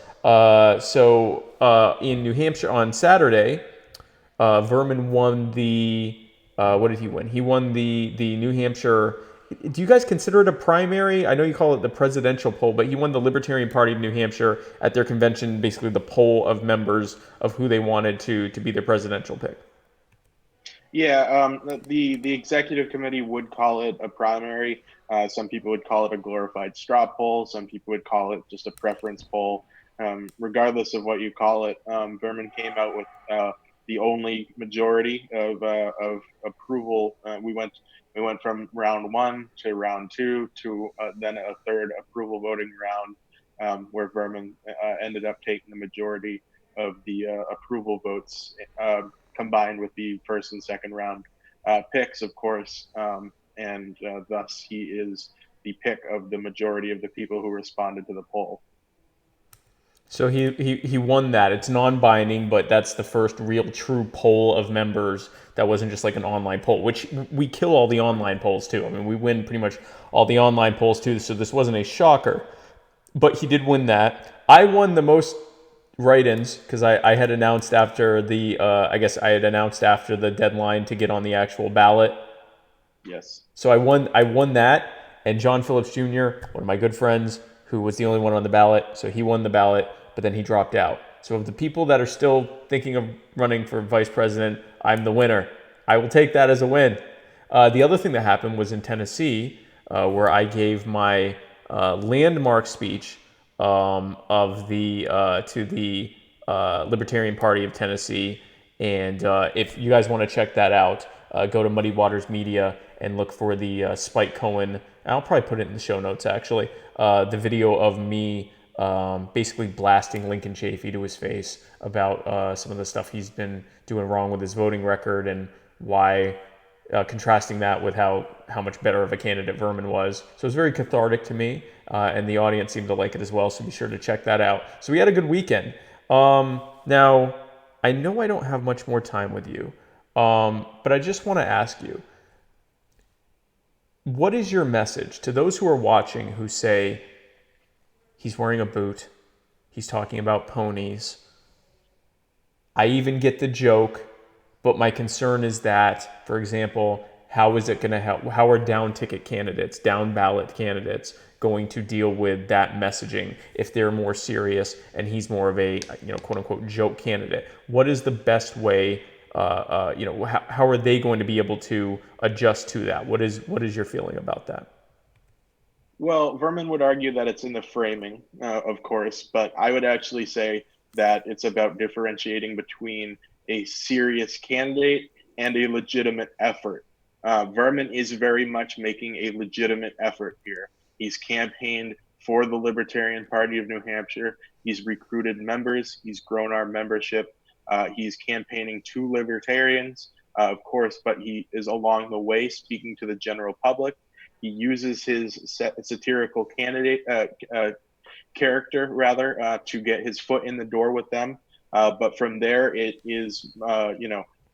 In New Hampshire on Saturday, Vermin won the what did he win? He won the New Hampshire. Do you guys consider it a primary? I know you call it the presidential poll, but he won the Libertarian Party of New Hampshire at their convention, basically the poll of members of who they wanted to be their presidential pick. Yeah, the executive committee would call it a primary. Some people would call it a glorified straw poll. Some people would call it just a preference poll. Regardless of what you call it, Vermin came out with the only majority of approval. We went from round 1 to round 2 to then a third approval voting round, where Vermin ended up taking the majority of the approval votes, combined with the first and second round picks, of course, and thus he is the pick of the majority of the people who responded to the poll. So he won that. It's non-binding, but that's the first real true poll of members that wasn't just like an online poll, which we kill all the online polls too. I mean, we win pretty much all the online polls too, so this wasn't a shocker. but he did win that. I won the most write-ins because I had announced after the after the deadline to get on the actual ballot. Yes. So I won that, and John Phillips Jr., one of my good friends, who was the only one on the ballot, so he won the ballot, but then he dropped out. So of the people that are still thinking of running for vice president, I'm the winner. I will take that as a win. The other thing that happened was in Tennessee, where I gave my landmark speech to the Libertarian Party of Tennessee. And if you guys want to check that out, go to Muddy Waters Media and look for the Spike Cohen. I'll probably put it in the show notes, actually. The video of me basically blasting Lincoln Chafee to his face about some of the stuff he's been doing wrong with his voting record and why, contrasting that with how much better of a candidate Vermin was. So it was very cathartic to me, and the audience seemed to like it as well, so be sure to check that out. So we had a good weekend. Now, I know I don't have much more time with you, but I just want to ask you, what is your message to those who are watching who say, he's wearing a boot, he's talking about ponies, I even get the joke, but my concern is that, for example, how is it going to help? How are down ticket candidates, down ballot candidates going to deal with that messaging if they're more serious and he's more of a, quote unquote joke candidate? What is the best way? How are they going to be able to adjust to that? What is your feeling about that? Well, Vermin would argue that it's in the framing, of course, but I would actually say that it's about differentiating between a serious candidate and a legitimate effort. Vermin is very much making a legitimate effort here. He's campaigned for the Libertarian Party of New Hampshire. He's recruited members. He's grown our membership. He's campaigning to libertarians, of course, but he is along the way speaking to the general public. He uses his satirical character to get his foot in the door with them. But from there, it is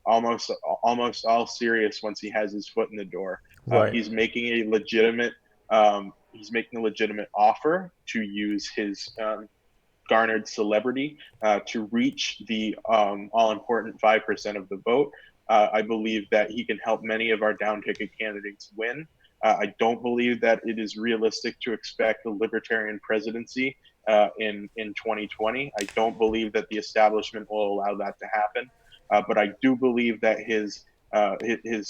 almost all serious once he has his foot in the door. Right. He's making a legitimate offer to use his garnered celebrity to reach the all-important 5% of the vote. I believe that he can help many of our down-ticket candidates win. I don't believe that it is realistic to expect a libertarian presidency in 2020. I don't believe that the establishment will allow that to happen. But I do believe that his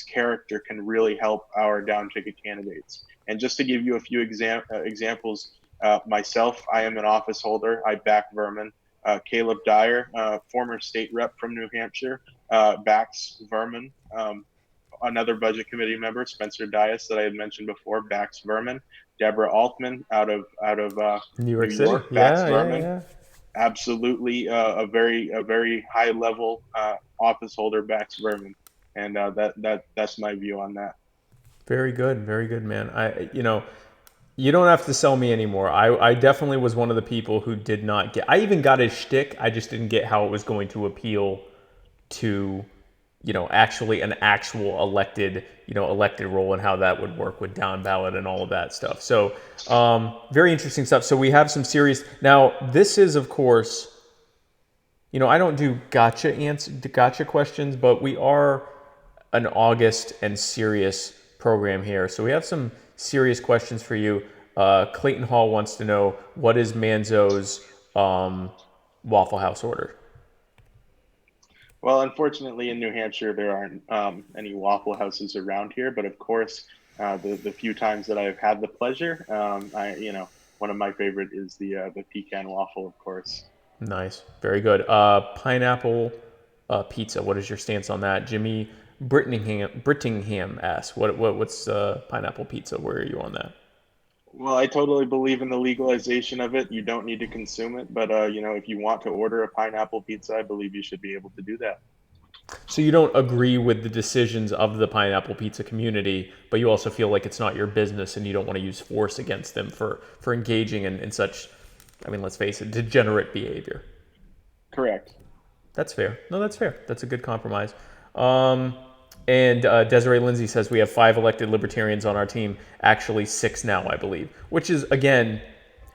character can really help our down-ticket candidates. And just to give you a few examples, myself, I am an office holder. I back Vermin. Caleb Dyer, former state rep from New Hampshire, backs Vermin. Another budget committee member, Spencer Dias, that I had mentioned before, backs Vermin. Deborah Altman out of New York New City. York, backs Vermin. Yeah. Absolutely, a very high level office holder backs Vermin, and that's my view on that. Very good, man. You don't have to sell me anymore. I definitely was one of the people who did not get. I even got his shtick. I just didn't get how it was going to appeal to, actually an actual elected role and how that would work with down ballot and all of that stuff. So, very interesting stuff. So we have some serious. Now, this is, of course, I don't do gotcha questions, but we are an August and serious program here. So we have some serious questions for you. Clayton Hall wants to know, what is Manzo's Waffle House order? Well, unfortunately, in New Hampshire, there aren't any Waffle Houses around here. But of course, the few times that I've had the pleasure, one of my favorite is the pecan waffle, of course. Nice, very good. Pineapple pizza. What is your stance on that? Jimmy Brittingham asks, what's pineapple pizza? Where are you on that? Well, I totally believe in the legalization of it. You don't need to consume it, but if you want to order a pineapple pizza, I believe you should be able to do that. So you don't agree with the decisions of the pineapple pizza community, but you also feel like it's not your business and you don't want to use force against them for engaging in such, let's face it, degenerate behavior. Correct. That's fair. No, that's fair. That's a good compromise. And Desiree Lindsay says we have 5 elected libertarians on our team, actually 6 now, I believe, which is, again,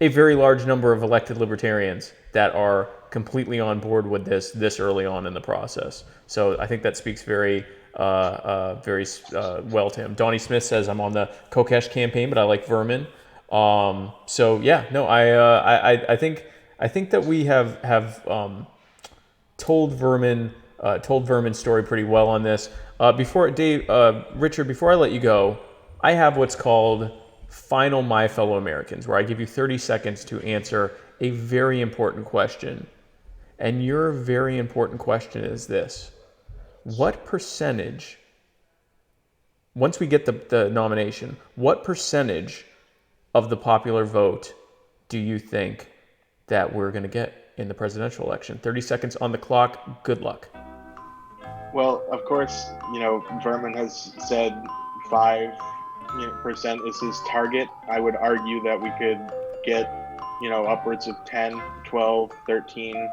a very large number of elected libertarians that are completely on board with this early on in the process. So I think that speaks very well to him. Donnie Smith says, I'm on the COHEN campaign, but I like Vermin. So yeah, no, I think that we have told Vermin's story pretty well on this. Richard, before I let you go, I have what's called Final My Fellow Americans, where I give you 30 seconds to answer a very important question. And your very important question is this: what percentage, once we get the nomination, what percentage of the popular vote do you think that we're going to get in the presidential election? 30 seconds on the clock. Good luck. Well, of course, Vermin has said 5% is his target. I would argue that we could get, upwards of 10, 12, 13,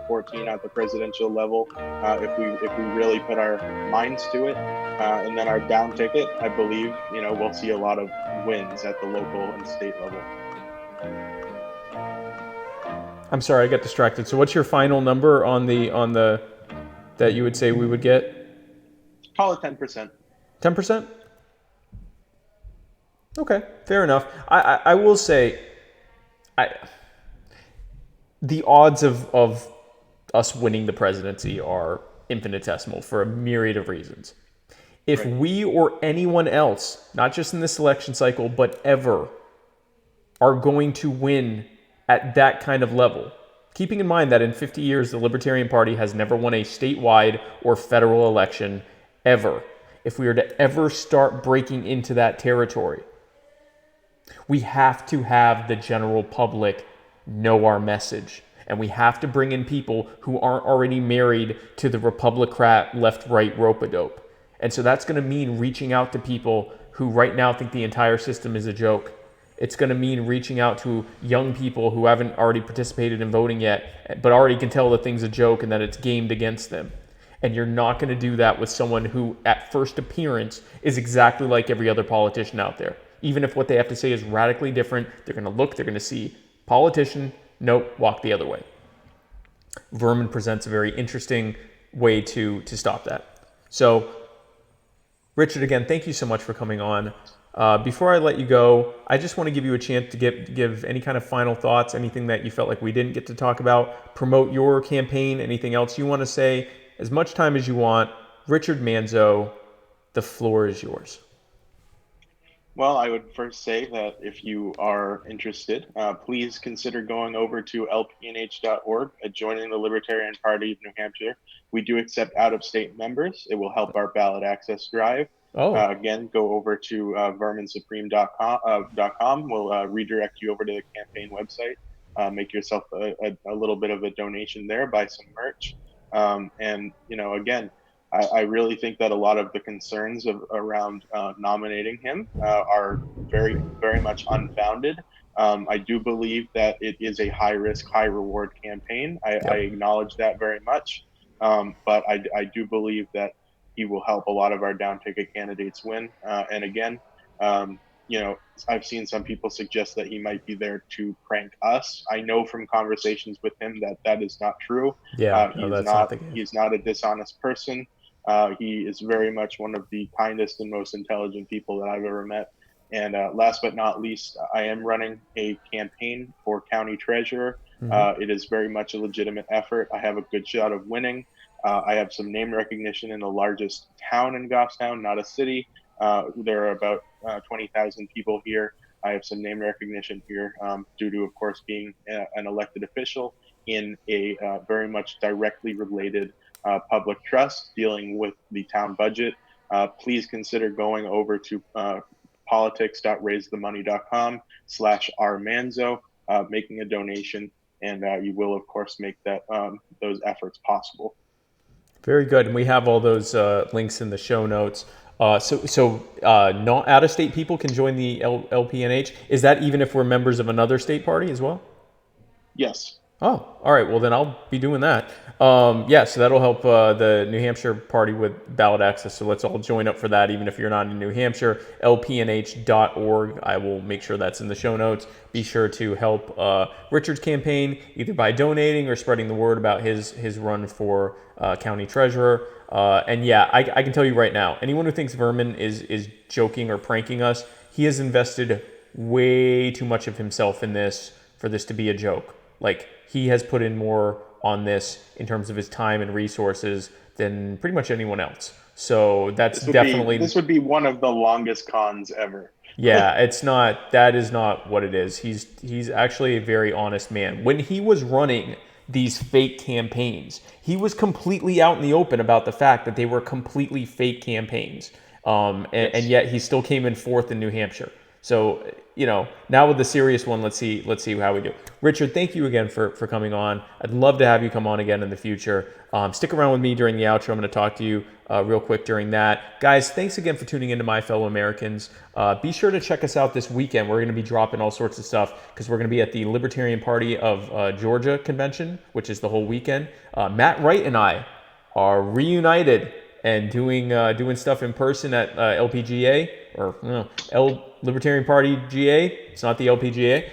14 at the presidential level if we really put our minds to it. And then our down ticket, I believe, we'll see a lot of wins at the local and state level. I'm sorry, I got distracted. So what's your final number on the that you would say we would get? Call it 10%. 10%? Okay, fair enough. I will say, the odds of us winning the presidency are infinitesimal for a myriad of reasons. If we or anyone else, not just in this election cycle, but ever, are going to win at that kind of level, keeping in mind that in 50 years, the Libertarian Party has never won a statewide or federal election ever. If we are to ever start breaking into that territory, we have to have the general public know our message. And we have to bring in people who aren't already married to the Republican left-right rope-a-dope. And so that's going to mean reaching out to people who right now think the entire system is a joke. It's going to mean reaching out to young people who haven't already participated in voting yet, but already can tell the thing's a joke and that it's gamed against them. And you're not going to do that with someone who, at first appearance, is exactly like every other politician out there. Even if what they have to say is radically different, they're going to look, they're going to see politician, nope, walk the other way. Vermin presents a very interesting way to stop that. So, Richard, again, thank you so much for coming on. Before I let you go, I just want to give you a chance to give any kind of final thoughts, anything that you felt like we didn't get to talk about, promote your campaign, anything else you want to say, as much time as you want. Richard Manzo, the floor is yours. Well, I would first say that if you are interested, please consider going over to lpnh.org and joining the Libertarian Party of New Hampshire. We do accept out-of-state members. It will help our ballot access drive. Again, go over to verminsupreme.com. We'll redirect you over to the campaign website. Make yourself a little bit of a donation there, buy some merch. And, again, I really think that a lot of the concerns around nominating him are very, very much unfounded. I do believe that it is a high-risk, high-reward campaign. I acknowledge that very much. But I do believe that he will help a lot of our down-ticket candidates win. And again, I've seen some people suggest that he might be there to prank us. I know from conversations with him that is not true. He's not a dishonest person. He is very much one of the kindest and most intelligent people that I've ever met. And last but not least, I am running a campaign for county treasurer. It is very much a legitimate effort. I have a good shot of winning. I have some name recognition in the largest town in Goffstown, not a city. There are about 20,000 people here. I have some name recognition here due to, of course, being an elected official in a very much directly related public trust dealing with the town budget. Please consider going over to politics.raisethemoney.com/rmanzo, making a donation, and you will, of course, make those efforts possible. Very good. And we have all those links in the show notes. So not out-of-state people can join the LPNH. Is that even if we're members of another state party as well? Yes. Oh, all right. Well, then I'll be doing that. Yeah, so that'll help the New Hampshire party with ballot access. So let's all join up for that, even if you're not in New Hampshire. lpnh.org. I will make sure that's in the show notes. Be sure to help Richard's campaign, either by donating or spreading the word about his run for county treasurer. And yeah, I can tell you right now, anyone who thinks Vermin is joking or pranking us, he has invested way too much of himself in this for this to be a joke. Like, he has put in more on this in terms of his time and resources than pretty much anyone else. So that's this would be one of the longest cons ever. Yeah, that is not what it is. He's actually a very honest man. When he was running these fake campaigns, he was completely out in the open about the fact that they were completely fake campaigns. And yet he still came in fourth in New Hampshire. So, now with the serious one, let's see how we do. Richard, thank you again for coming on. I'd love to have you come on again in the future. Stick around with me during the outro. I'm going to talk to you real quick during that. Guys, thanks again for tuning into My Fellow Americans. Be sure to check us out this weekend. We're going to be dropping all sorts of stuff because we're going to be at the Libertarian Party of Georgia convention, which is the whole weekend. Matt Wright and I are reunited and doing stuff in person at LPGA, or Libertarian Party GA. It's not the LPGA,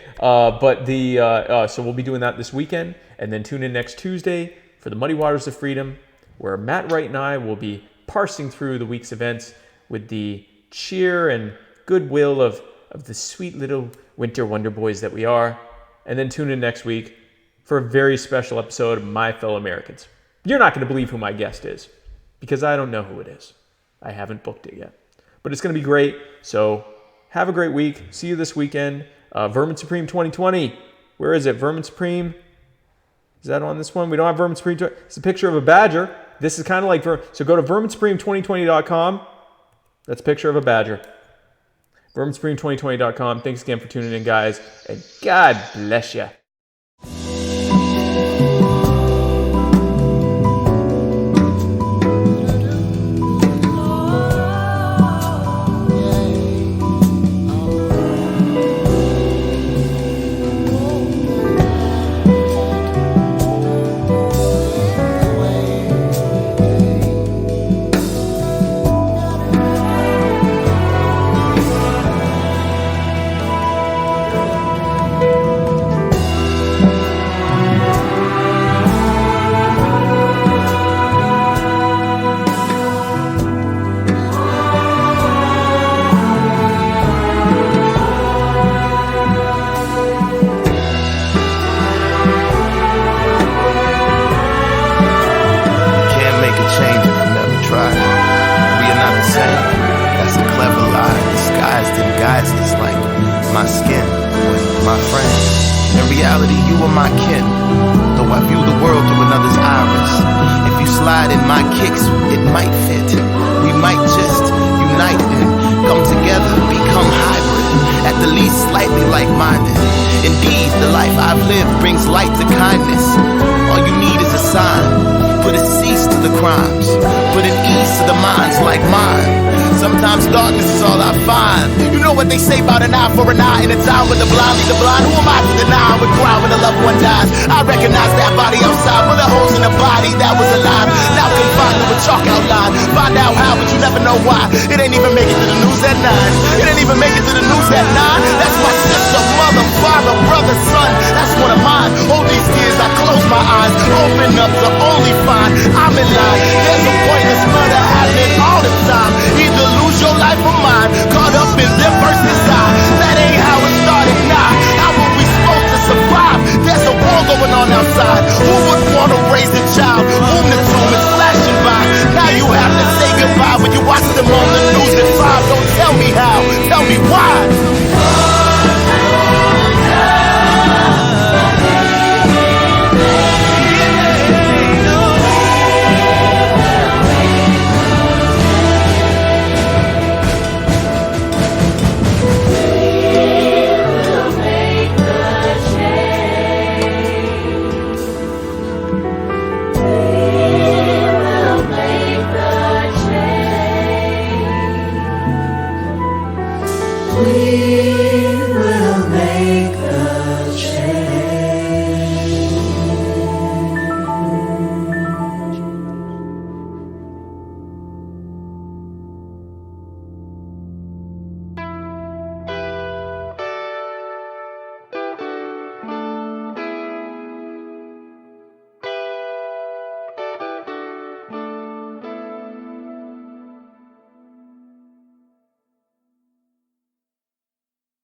so we'll be doing that this weekend, and then tune in next Tuesday for the Muddy Waters of Freedom, where Matt Wright and I will be parsing through the week's events with the cheer and goodwill of the sweet little winter wonder boys that we are, and then tune in next week for a very special episode of My Fellow Americans. You're not going to believe who my guest is, because I don't know who it is. I haven't booked it yet. But it's going to be great, so have a great week. See you this weekend. Vermin Supreme 2020. Where is it? Vermin Supreme? Is that on this one? We don't have Vermin Supreme. It's a picture of a badger. This is kind of like... So go to verminsupreme2020.com. That's a picture of a badger. verminsupreme2020.com. Thanks again for tuning in, guys. And God bless you. They say about an eye for an eye in a time when the blind lead the blind. Who am I to deny when cry when a loved one dies? I recognize that body outside, bullet holes in a body that was alive. Now confined to a chalk outline. Find out how, but you never know why. It ain't even make it to the news at 9. It ain't even make it to the news at 9. That's my sister, mother, father, brother, son. That's one of mine. All these years I close my eyes, open up to only find I'm in line. There's a pointless murder happening all the time. Either lose your life or mine. Caught up in them versus I. That ain't how it started, nah. How were we supposed to survive? There's a war going on outside. Who would want to raise a child whom the tomb is flashing by? Now you have to say goodbye when you watch them on the news at 5. Don't tell me how, tell me why. We